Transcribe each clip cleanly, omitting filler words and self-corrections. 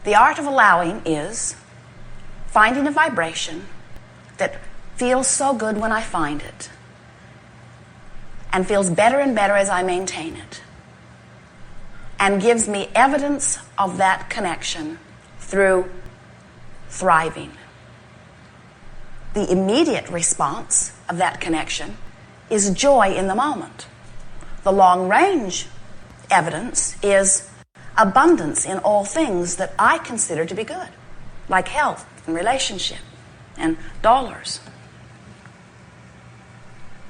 The art of allowing is finding a vibration that feels so good when I find it and feels better and better as I maintain it and gives me evidence of that connection through thriving. The immediate response of that connection is joy in the moment. The long-range evidence is abundance in all things that I consider to be good, like health and relationship and dollars.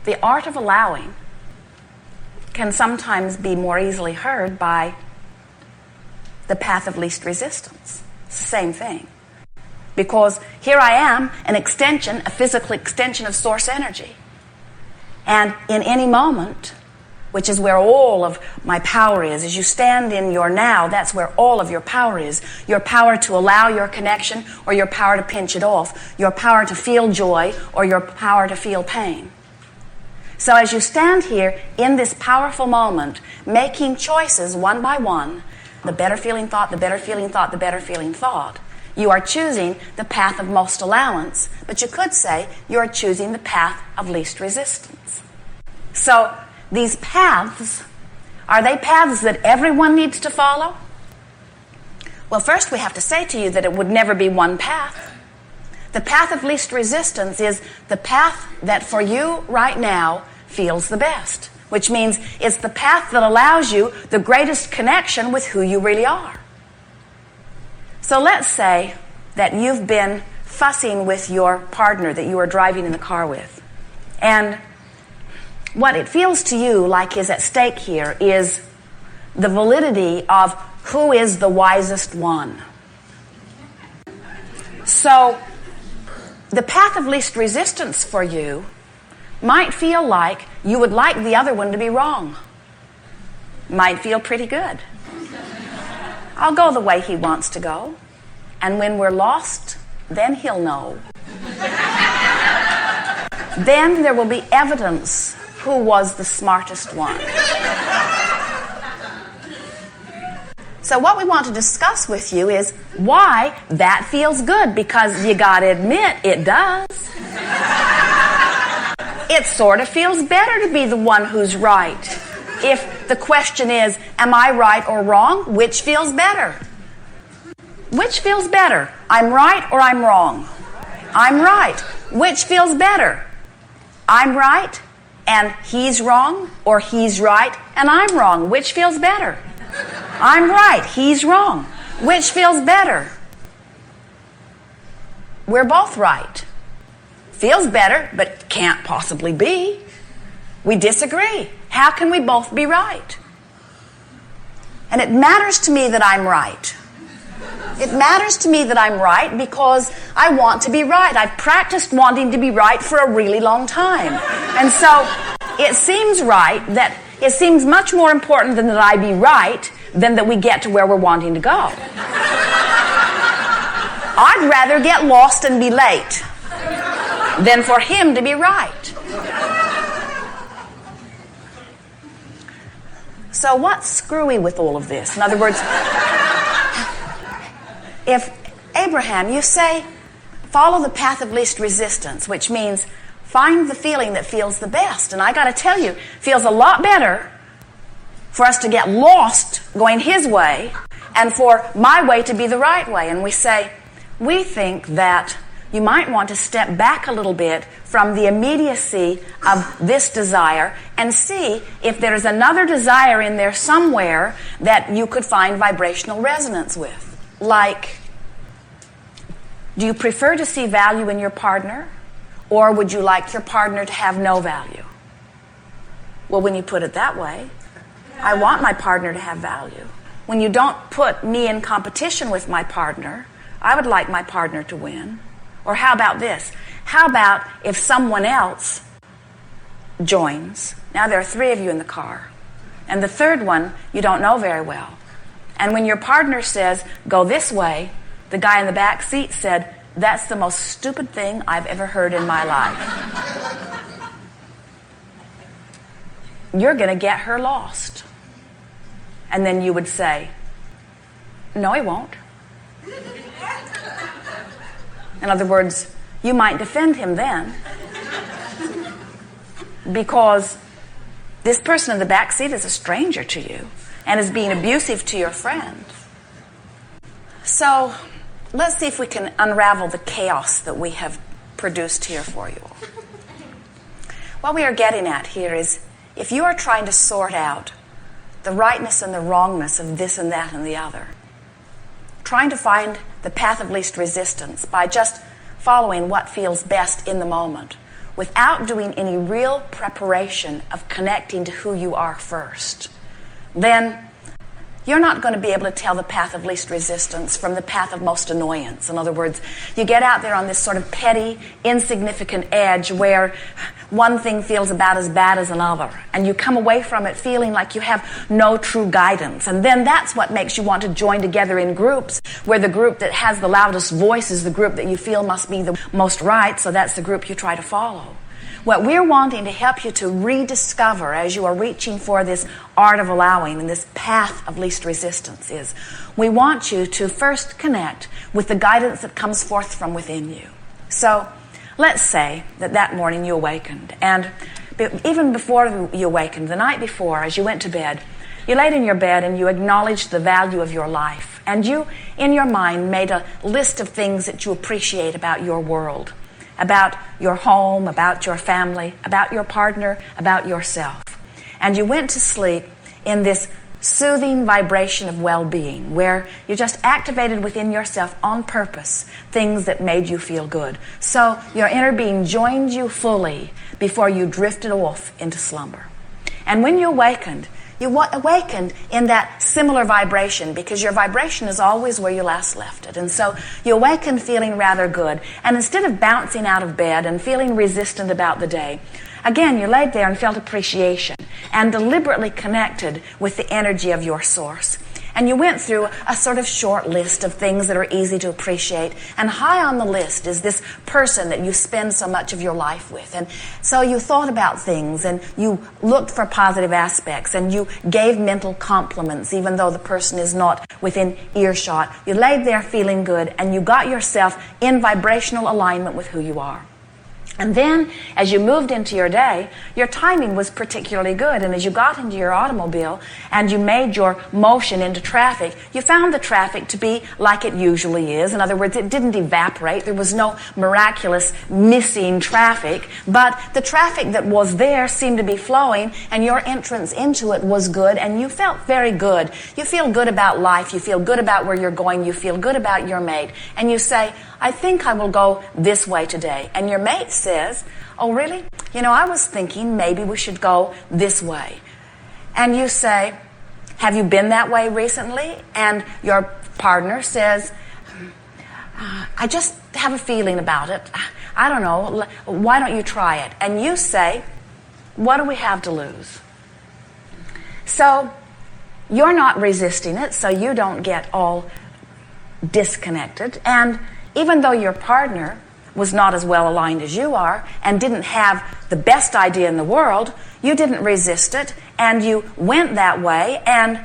The art of allowing can sometimes be more easily heard by the path of least resistance. Same thing. Because here I am, an extension, a physical extension of source energy. And in any moment, which is where all of my power is, as you stand in your now, that's where all of your power is. Your power to allow your connection or your power to pinch it off. Your power to feel joy or your power to feel pain. So as you stand here in this powerful moment, making choices one by one, the better feeling thought, the better feeling thought, the better feeling thought, you are choosing the path of most allowance, but you could say you are choosing the path of least resistance. So these paths, are they paths that everyone needs to follow? Well, first we have to say to you that it would never be one path. The path of least resistance is the path that for you right now feels the best, which means it's the path that allows you the greatest connection with who you really are. So let's say that you've been fussing with your partner that you are driving in the car with. And what it feels to you like is at stake here is the validity of who is the wisest one. So the path of least resistance for you might feel like you would like the other one to be wrong. Might feel pretty good. I'll go the way he wants to go. And when we're lost, then he'll know. Then there will be evidence who was the smartest one. So what we want to discuss with you is why that feels good, because you got to admit it does. It sort of feels better to be the one who's right. If the question is, am I right or wrong, which feels better? Which feels better? I'm right or I'm wrong? I'm right. Which feels better? I'm right and he's wrong, or he's right and I'm wrong? Which feels better? I'm right, he's wrong. Which feels better? We're both right. Feels better, but can't possibly be. We disagree. How can we both be right? And it matters to me that I'm right. It matters to me that I'm right because I want to be right. I've practiced wanting to be right for a really long time. And so it seems right that it seems much more important than that I be right than that we get to where we're wanting to go. I'd rather get lost and be late than for him to be right. So what's screwy with all of this? In other words, if Abraham, you say, follow the path of least resistance, which means find the feeling that feels the best. And I got to tell you, it feels a lot better for us to get lost going his way and for my way to be the right way. And we say, we think that you might want to step back a little bit from the immediacy of this desire and see if there is another desire in there somewhere that you could find vibrational resonance with. Like, do you prefer to see value in your partner, or would you like your partner to have no value? Well, when you put it that way, I want my partner to have value. When you don't put me in competition with my partner, I would like my partner to win. Or how about this? How about if someone else joins? Now there are 3 of you in the car, and the third one you don't know very well. And when your partner says, go this way, the guy in the back seat said, that's the most stupid thing I've ever heard in my life. You're going to get her lost. And then you would say, no, he won't. In other words, you might defend him then because this person in the back seat is a stranger to you and is being abusive to your friend. So let's see if we can unravel the chaos that we have produced here for you. What we are getting at here is if you are trying to sort out the rightness and the wrongness of this and that and the other, trying to find the path of least resistance by just following what feels best in the moment without doing any real preparation of connecting to who you are first, then you're not going to be able to tell the path of least resistance from the path of most annoyance. In other words, you get out there on this sort of petty, insignificant edge where one thing feels about as bad as another, and you come away from it feeling like you have no true guidance. And then that's what makes you want to join together in groups, where the group that has the loudest voice is the group that you feel must be the most right, so that's the group you try to follow. What we're wanting to help you to rediscover as you are reaching for this art of allowing and this path of least resistance is we want you to first connect with the guidance that comes forth from within you. So let's say that morning you awakened, and even before you awakened, the night before, as you went to bed, you laid in your bed and you acknowledged the value of your life, and you, in your mind, made a list of things that you appreciate about your world, about your home, about your family, about your partner, about yourself. And you went to sleep in this soothing vibration of well-being where you just activated within yourself on purpose things that made you feel good. So your inner being joined you fully before you drifted off into slumber. And when you awakened in that similar vibration, because your vibration is always where you last left it. And so you awakened feeling rather good. And instead of bouncing out of bed and feeling resistant about the day, again, you laid there and felt appreciation and deliberately connected with the energy of your source. And you went through a sort of short list of things that are easy to appreciate. And high on the list is this person that you spend so much of your life with. And so you thought about things and you looked for positive aspects and you gave mental compliments even though the person is not within earshot. You laid there feeling good and you got yourself in vibrational alignment with who you are. And then, as you moved into your day, your timing was particularly good. And as you got into your automobile and you made your motion into traffic, you found the traffic to be like it usually is. In other words, it didn't evaporate. There was no miraculous missing traffic. But the traffic that was there seemed to be flowing, and your entrance into it was good, and you felt very good. You feel good about life. You feel good about where you're going. You feel good about your mate. And you say, I think I will go this way today. And your mate says, oh, really? You know, I was thinking maybe we should go this way. And you say, have you been that way recently? And your partner says, I just have a feeling about it. I don't know. Why don't you try it? And you say, what do we have to lose? So you're not resisting it, so you don't get all disconnected. And even though your partner was not as well aligned as you are and didn't have the best idea in the world, you didn't resist it, and you went that way, and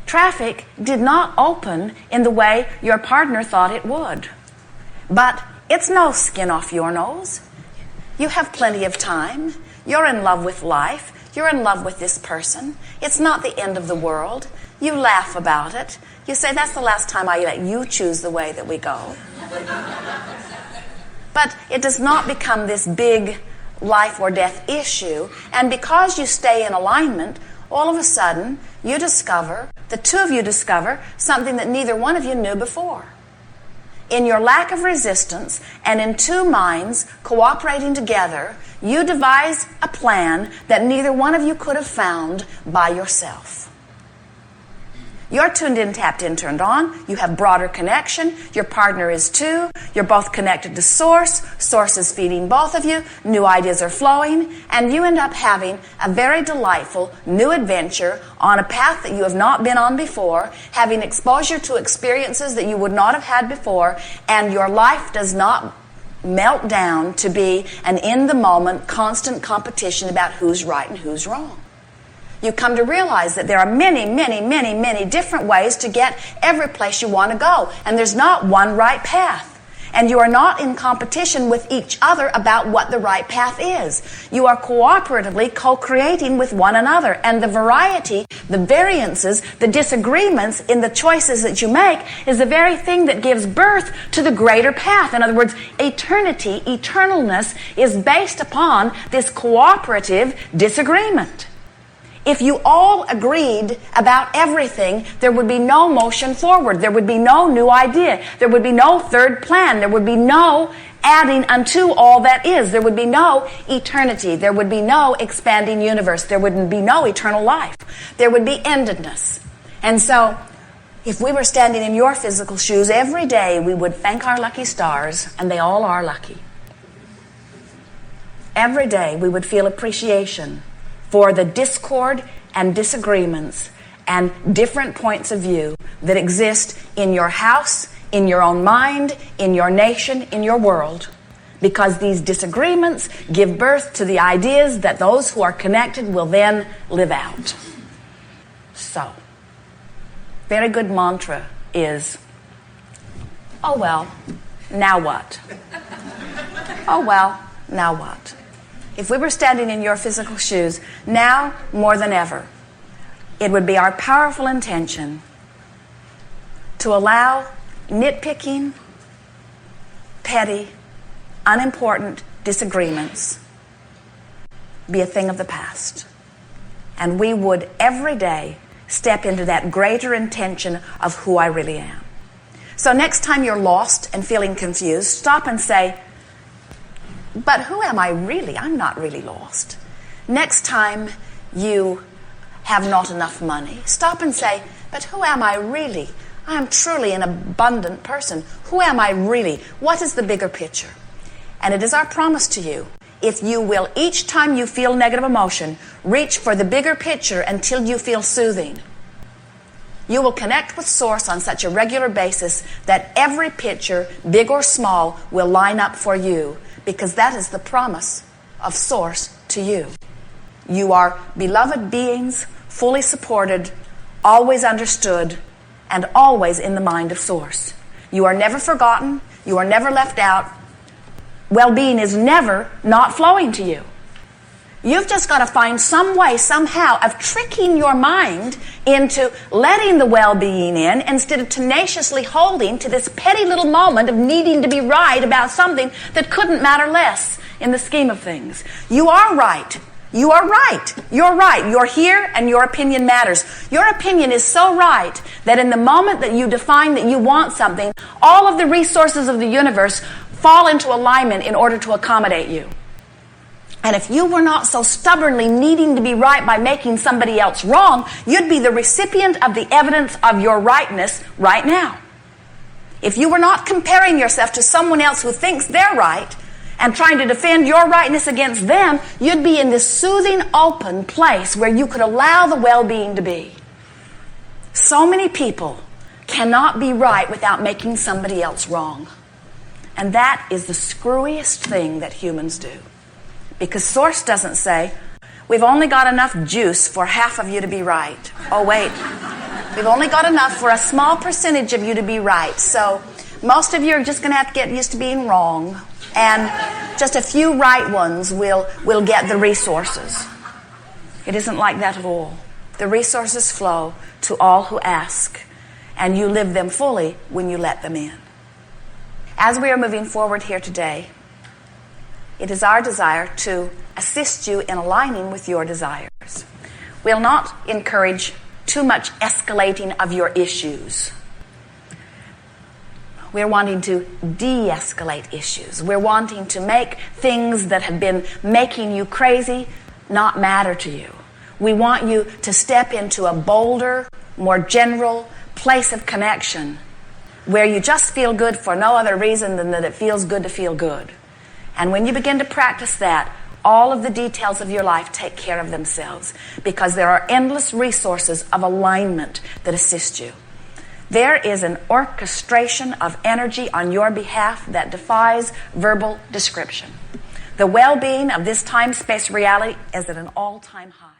traffic did not open in the way your partner thought it would. But it's no skin off your nose. You have plenty of time. You're in love with life. You're in love with this person. It's not the end of the world. You laugh about it. You say, that's the last time I let you choose the way that we go. But it does not become this big life or death issue. And because you stay in alignment, all of a sudden, you discover, the two of you discover, something that neither one of you knew before. In your lack of resistance and in two minds cooperating together, you devise a plan that neither one of you could have found by yourself. You're tuned in, tapped in, turned on. You have broader connection. Your partner is too. You're both connected to Source. Source is feeding both of you. New ideas are flowing. And you end up having a very delightful new adventure on a path that you have not been on before, having exposure to experiences that you would not have had before, and your life does not melt down to be an in-the-moment constant competition about who's right and who's wrong. you come to realize that there are many, many, many, many different ways to get every place you want to go. And there's not one right path. And you are not in competition with each other about what the right path is. You are cooperatively co-creating with one another. And the variety, the variances, the disagreements in the choices that you make is the very thing that gives birth to the greater path. In other words, eternity, eternalness is based upon this cooperative disagreement. If you all agreed about everything, there would be no motion forward. There would be no new idea. There would be no third plan. There would be no adding unto all that is. There would be no eternity. There would be no expanding universe. There would be no eternal life. There would be endedness. And so, if we were standing in your physical shoes, every day we would thank our lucky stars, and they all are lucky. Every day we would feel appreciation for the discord and disagreements and different points of view that exist in your house, in your own mind, in your nation, in your world. Because these disagreements give birth to the ideas that those who are connected will then live out. So, very good mantra is, oh well, now what? Oh well, now what? If we were standing in your physical shoes, now more than ever, it would be our powerful intention to allow nitpicking, petty, unimportant disagreements be a thing of the past. And we would every day step into that greater intention of who I really am. So next time you're lost and feeling confused, stop and say, but who am I really? I'm not really lost. Next time you have not enough money, stop and say, but who am I really? I am truly an abundant person. Who am I really? What is the bigger picture? And it is our promise to you, if you will, each time you feel negative emotion, reach for the bigger picture until you feel soothing. You will connect with Source on such a regular basis that every picture, big or small, will line up for you. Because that is the promise of Source to you. You are beloved beings, fully supported, always understood, and always in the mind of Source. You are never forgotten. You are never left out. Well-being is never not flowing to you. You've just got to find some way, somehow, of tricking your mind into letting the well-being in instead of tenaciously holding to this petty little moment of needing to be right about something that couldn't matter less in the scheme of things. You are right. You are right. You're right. You're here and your opinion matters. Your opinion is so right that in the moment that you define that you want something, all of the resources of the universe fall into alignment in order to accommodate you. And if you were not so stubbornly needing to be right by making somebody else wrong, you'd be the recipient of the evidence of your rightness right now. If you were not comparing yourself to someone else who thinks they're right and trying to defend your rightness against them, you'd be in this soothing, open place where you could allow the well-being to be. So many people cannot be right without making somebody else wrong. And that is the screwiest thing that humans do. Because Source doesn't say, we've only got enough juice for half of you to be right. Oh, wait. We've only got enough for a small percentage of you to be right. So most of you are just going to have to get used to being wrong. And just a few right ones will get the resources. It isn't like that at all. The resources flow to all who ask. And you live them fully when you let them in. As we are moving forward here today, it is our desire to assist you in aligning with your desires. We'll not encourage too much escalating of your issues. We're wanting to de-escalate issues. We're wanting to make things that have been making you crazy not matter to you. We want you to step into a bolder, more general place of connection where you just feel good for no other reason than that it feels good to feel good. And when you begin to practice that, all of the details of your life take care of themselves because there are endless resources of alignment that assist you. There is an orchestration of energy on your behalf that defies verbal description. The well-being of this time-space reality is at an all-time high.